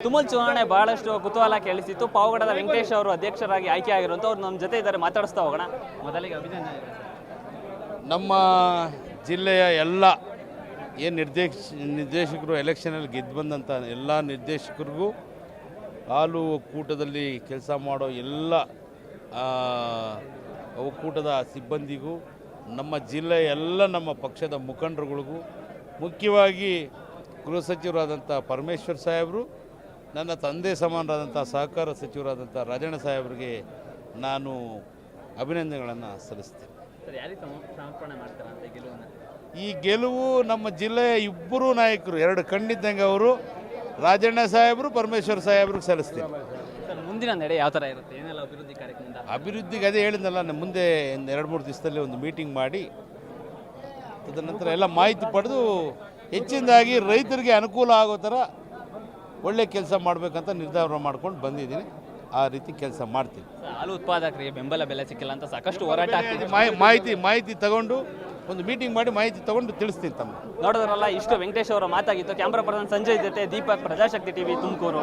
ತುಮಲ್ ಚುನಾವಣೆ ಬಹಳಷ್ಟು ಕುತೂಹಲ ಕೇಳಿಸಿತ್ತು. ಪಾವಗಡದ ವೆಂಕಟೇಶ್ ಅವರು ಅಧ್ಯಕ್ಷರಾಗಿ ಆಯ್ಕೆ ಆಗಿರುವಂಥ ಅವ್ರು ನಮ್ಮ ಜೊತೆ ಇದ್ದಾರೆ, ಮಾತಾಡಿಸ್ತಾ ಹೋಗೋಣ. ಮೊದಲಿಗೆ ಅಭಿನಂದನೆ. ನಮ್ಮ ಜಿಲ್ಲೆಯ ಎಲ್ಲ ಏನು ನಿರ್ದೇಶಕರು ಎಲೆಕ್ಷನಲ್ಲಿ ಗೆದ್ದು ಬಂದಂಥ ಎಲ್ಲ ನಿರ್ದೇಶಕರಿಗೂ, ಹಾಲು ಒಕ್ಕೂಟದಲ್ಲಿ ಕೆಲಸ ಮಾಡೋ ಎಲ್ಲ ಒಕ್ಕೂಟದ ಸಿಬ್ಬಂದಿಗೂ, ನಮ್ಮ ಜಿಲ್ಲೆಯ ಎಲ್ಲ ನಮ್ಮ ಪಕ್ಷದ ಮುಖಂಡರುಗಳಿಗೂ, ಮುಖ್ಯವಾಗಿ ಗೃಹ ಸಚಿವರಾದಂಥ ಪರಮೇಶ್ವರ್ ಸಾಹೇಬರು, ನನ್ನ ತಂದೆ ಸಮಾನರಾದಂಥ ಸಹಕಾರ ಸಚಿವರಾದಂಥ ರಾಜಣ್ಣ ಸಾಹೇಬರಿಗೆ ನಾನು ಅಭಿನಂದನೆಗಳನ್ನು ಸಲ್ಲಿಸ್ತೇನೆ. ಈ ಗೆಲುವು ನಮ್ಮ ಜಿಲ್ಲೆಯ ಇಬ್ಬರು ನಾಯಕರು, ಎರಡು ಕಣ್ಣಿದ್ದಂಗೆ ಅವರು, ರಾಜಣ್ಣ ಸಾಹೇಬರು ಪರಮೇಶ್ವರ್ ಸಾಹೇಬ್ರಿಗೆ ಸಲ್ಲಿಸ್ತೀನಿ. ಮುಂದಿನ ನಡೆ ಯಾವ ಥರ ಇರುತ್ತೆ? ಏನೆಲ್ಲ ಅಭಿವೃದ್ಧಿ ಕಾರ್ಯಕ್ರಮ? ಅಭಿವೃದ್ಧಿಗೆ ಅದೇ ಹೇಳಿದ್ನಲ್ಲ, ಮುಂದೆ 2-3 ದಿವಸದಲ್ಲಿ ಒಂದು ಮೀಟಿಂಗ್ ಮಾಡಿ ತದನಂತರ ಎಲ್ಲ ಮಾಹಿತಿ ಪಡೆದು ಹೆಚ್ಚಿನದಾಗಿ ರೈತರಿಗೆ ಅನುಕೂಲ ಆಗೋ ಥರ ಒಳ್ಳೆ ಕೆಲಸ ಮಾಡಬೇಕಂತ ನಿರ್ಧಾರ ಮಾಡ್ಕೊಂಡು ಬಂದಿದ್ದೀನಿ. ಆ ರೀತಿ ಕೆಲಸ ಮಾಡ್ತೀನಿ. ಹಾಲು ಉತ್ಪಾದಕರಿಗೆ ಬೆಂಬಲ ಬೆಲೆ ಸಿಕ್ಕಿಲ್ಲ ಅಂತ ಸಾಕಷ್ಟು ಹೋರಾಟ ಆಗ್ತಿದೆ. ಮಾಹಿತಿ ತಗೊಂಡು ಒಂದು ಮೀಟಿಂಗ್ ಮಾಡಿ ಮಾಹಿತಿ ತಗೊಂಡು ತಿಳಿಸ್ತೀನಿ ತಮ್ಮ. ನೋಡೋದ್ರಲ್ಲ, ಇಷ್ಟು ವೆಂಕಟೇಶ್ ಅವರ ಮಾತಾಗಿತ್ತು. ಕ್ಯಾಮ್ರಾ ಪರ್ಸನ್ ಸಂಜಯ್ ಜೊತೆ ದೀಪಕ್, ಪ್ರಜಾಶಕ್ತಿ ಟಿವಿ, ತುಮಕೂರು.